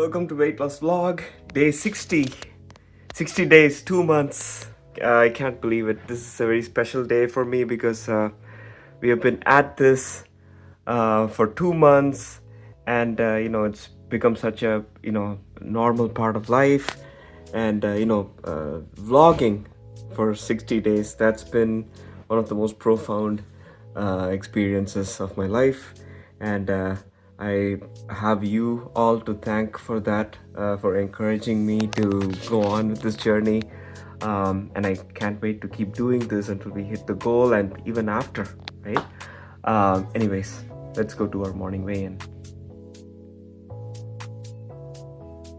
Welcome to Weight Loss Vlog, day 60. 60 days, 2 months. I can't believe it. This is a very special day for me because we have been at this for 2 months, and it's become such a normal part of life. And vlogging for 60 days, that's been one of the most profound experiences of my life, and I have you all to thank for that, for encouraging me to go on with this journey. And I can't wait to keep doing this until we hit the goal and even after, right? Anyways, let's go to our morning weigh-in.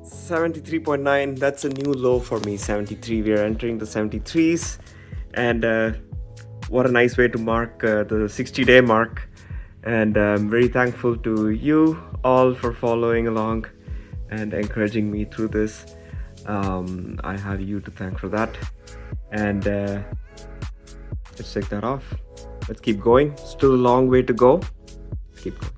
73.9, that's a new low for me. 73, we are entering the 73s, and what a nice way to mark the 60-day mark. And I'm very thankful to you all for following along and encouraging me through this. I have you to thank for that. And let's take that off. Let's keep going. Still a long way to go. Let's keep going.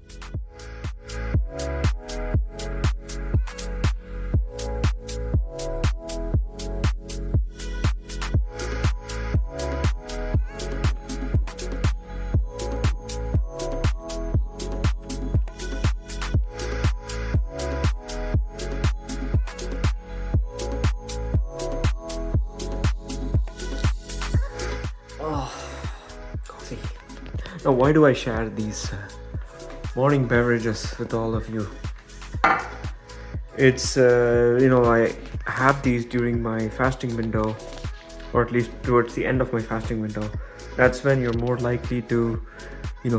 Coffee. Now, why do I share these morning beverages with all of you? It's I have these during my fasting window, or at least towards the end of my fasting window. That's when you're more likely to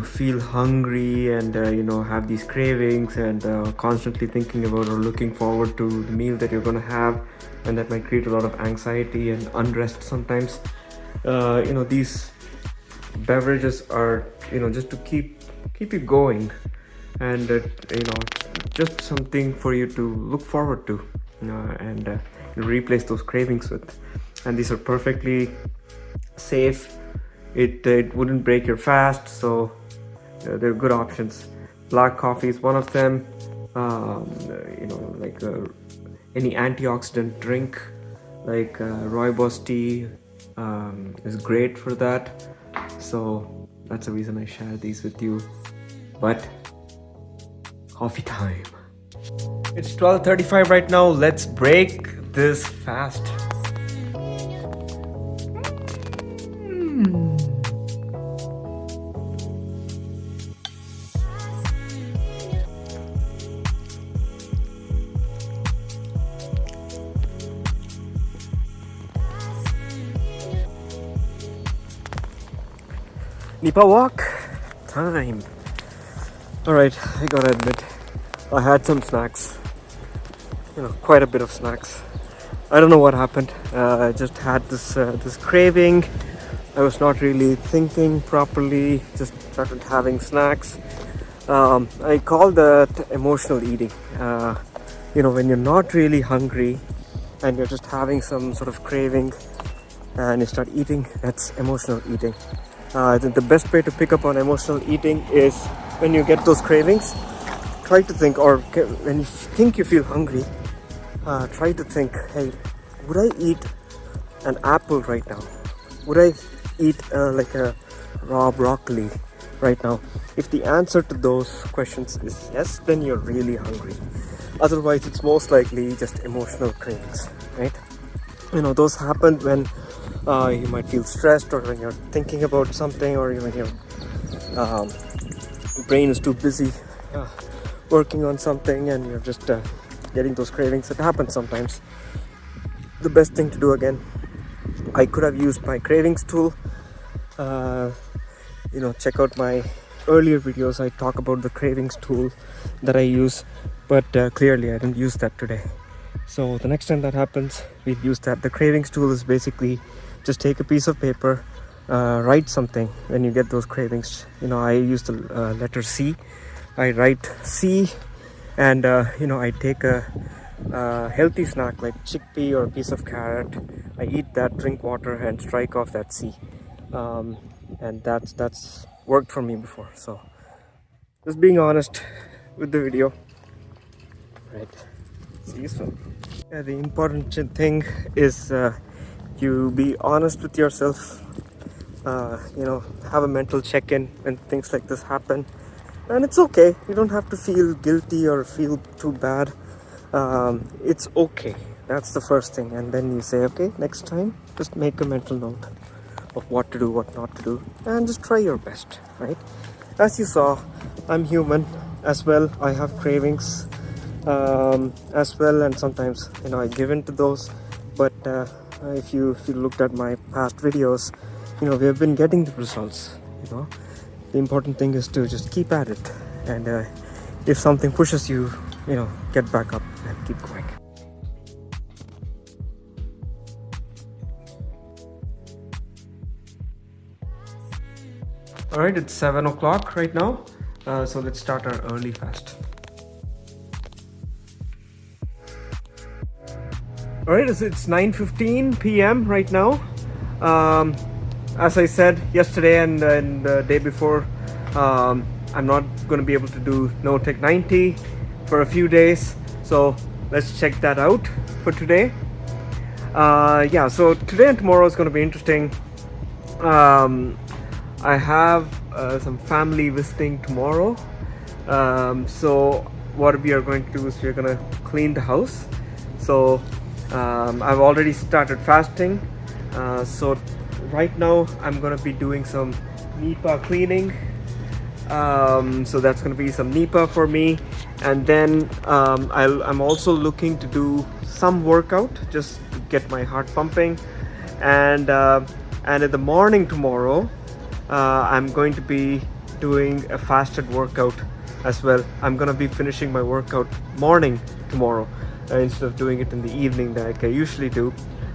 feel hungry and have these cravings and constantly thinking about or looking forward to the meal that you're going to have, and that might create a lot of anxiety and unrest sometimes. These beverages are just to keep you going, and just something for you to look forward to, and replace those cravings with. And these are perfectly safe. It wouldn't break your fast, so they're good options. Black coffee is one of them. Like any antioxidant drink like rooibos tea is great for that. So that's the reason I share these with you. But coffee time. It's 12:35 right now. Let's break this fast. NEPA walk time. Alright, I gotta admit, I had some snacks. Quite a bit of snacks. I don't know what happened. I just had this craving. I was not really thinking properly. Just started having snacks. I call that emotional eating. When you're not really hungry and you're just having some sort of craving and you start eating, that's emotional eating. I think the best way to pick up on emotional eating is when you get those cravings, try to think, or when you think you feel hungry, try to think, hey, would I eat an apple right now? Would I eat like a raw broccoli right now? If the answer to those questions is yes, then you're really hungry. Otherwise, it's most likely just emotional cravings, right? Those happen when you might feel stressed, or when you're thinking about something, or when your brain is too busy working on something and you're just getting those cravings. It happens sometimes. The best thing to do, again, I could have used my cravings tool. Check out my earlier videos. I talk about the cravings tool that I use, but clearly I didn't use that today. So the next time that happens, we'll use that. The cravings tool is basically just take a piece of paper, write something when you get those cravings. I use the letter C. I write C, and I take a healthy snack like chickpea or a piece of carrot. I eat that, drink water, and strike off that C. And that's worked for me before. So just being honest with the video, right? See you soon. Yeah, the important thing is you be honest with yourself. Have a mental check-in when things like this happen, and it's okay. You don't have to feel guilty or feel too bad. It's okay. That's the first thing, and then you say, okay, next time, just make a mental note of what to do, what not to do, and just try your best, right? As you saw, I'm human as well. I have cravings as well, and sometimes I give in to those. But if you looked at my past videos, we have been getting the results. The important thing is to just keep at it, and if something pushes you, get back up and keep going. All right, it's 7 o'clock right now, so let's start our early fast. All right, it's 9:15 p.m. right now. As I said yesterday and the day before, I'm not going to be able to do No Tech 90 for a few days, so let's check that out for today. So today and tomorrow is going to be interesting. I have some family visiting tomorrow, so what we are going to do is we're going to clean the house. So I've already started fasting, so right now I'm going to be doing some NEPA cleaning. So that's going to be some NEPA for me, and then I'm also looking to do some workout just to get my heart pumping, and in the morning tomorrow I'm going to be doing a fasted workout as well. I'm going to be finishing my workout morning tomorrow instead of doing it in the evening like I usually do.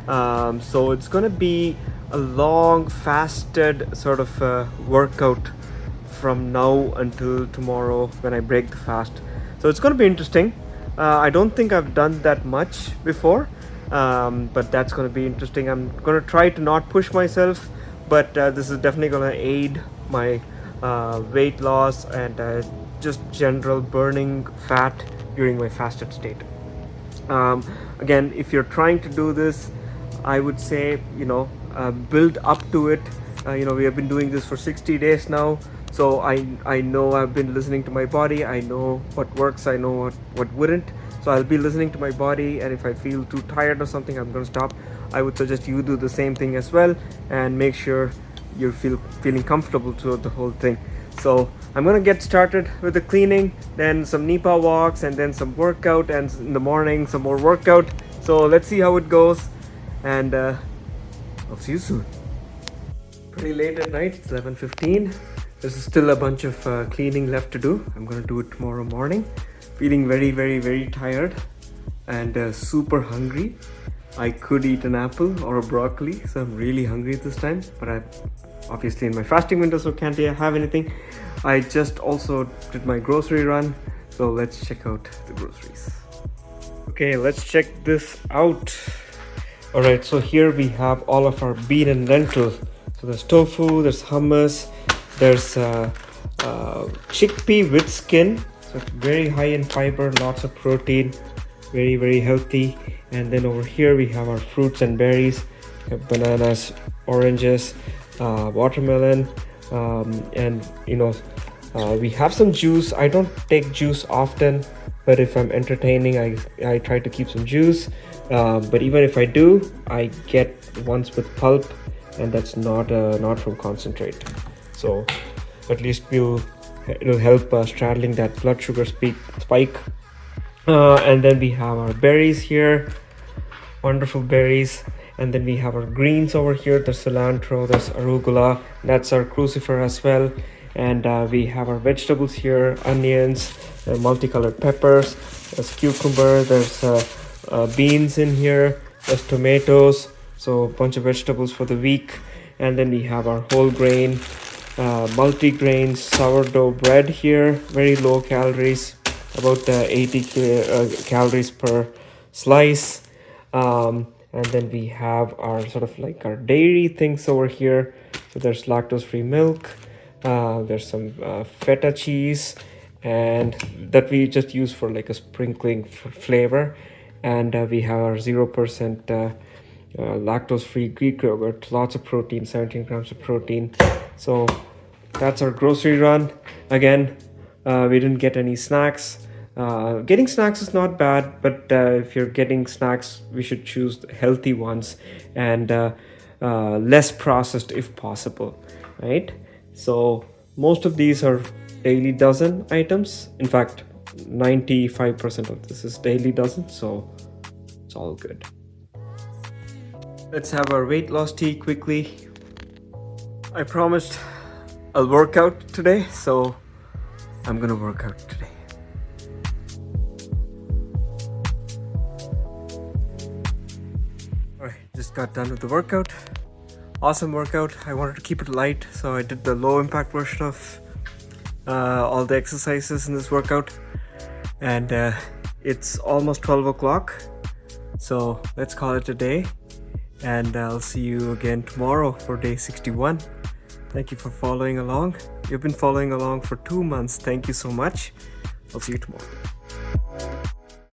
So it's going to be a long fasted sort of workout from now until tomorrow when I break the fast. So it's going to be interesting. I don't think I've done that much before, but that's going to be interesting. I'm going to try to not push myself, but this is definitely going to aid my weight loss and just general burning fat during my fasted state. Again, if you're trying to do this, I would say build up to it. We have been doing this for 60 days now, so I know I've been listening to my body. I know what works, I know what wouldn't. So I'll be listening to my body, and if I feel too tired or something, I'm going to stop. I would suggest you do the same thing as well, and make sure you're feeling comfortable throughout the whole thing. So I'm going to get started with the cleaning, then some NEPA walks, and then some workout, and in the morning some more workout. So let's see how it goes, and I'll see you soon. Pretty late at night, it's 11:15. There's still a bunch of cleaning left to do. I'm going to do it tomorrow morning. Feeling very, very, very tired and super hungry. I could eat an apple or a broccoli, so I'm really hungry this time, but I'm obviously in my fasting window, so can't have anything. I just also did my grocery run, so let's check out the groceries. Okay, let's check this out. All right, so here we have all of our bean and lentil. So there's tofu, there's hummus, there's chickpea with skin. So it's very high in fiber, lots of protein, very, very healthy. And then over here we have our fruits and berries. We have bananas, oranges, watermelon, and we have some juice. I don't take juice often, but if I'm entertaining, I try to keep some juice. But even if I do, I get ones with pulp, and that's not from concentrate. So at least it'll help straddling that blood sugar spike. And then we have our berries here, wonderful berries. And then we have our greens over here. There's cilantro, there's arugula, that's our crucifer as well. And we have our vegetables here, onions, multicolored peppers, there's cucumber, there's beans in here, there's tomatoes. So a bunch of vegetables for the week. And then we have our whole grain, multi-grain sourdough bread here, very low calories, about 80 calories per slice. And then we have our sort of like our dairy things over here. So there's lactose-free milk, there's some feta cheese, and that we just use for like a sprinkling for flavor. and we have our 0% lactose-free Greek yogurt, lots of protein, 17 grams of protein. So that's our grocery run. Again, we didn't get any snacks. Getting snacks is not bad, but if you're getting snacks, we should choose the healthy ones and less processed if possible, right? So most of these are daily dozen items. In fact, 95% of this is daily dozen, so it's all good. Let's have our weight loss tea quickly. I promised I'll work out today, so I'm gonna work out today. Alright, just got done with the workout. Awesome workout. I wanted to keep it light, so I did the low impact version of all the exercises in this workout. And it's almost 12 o'clock, so let's call it a day. And I'll see you again tomorrow for day 61. Thank you for following along. You've been following along for 2 months. Thank you so much. I'll see you tomorrow.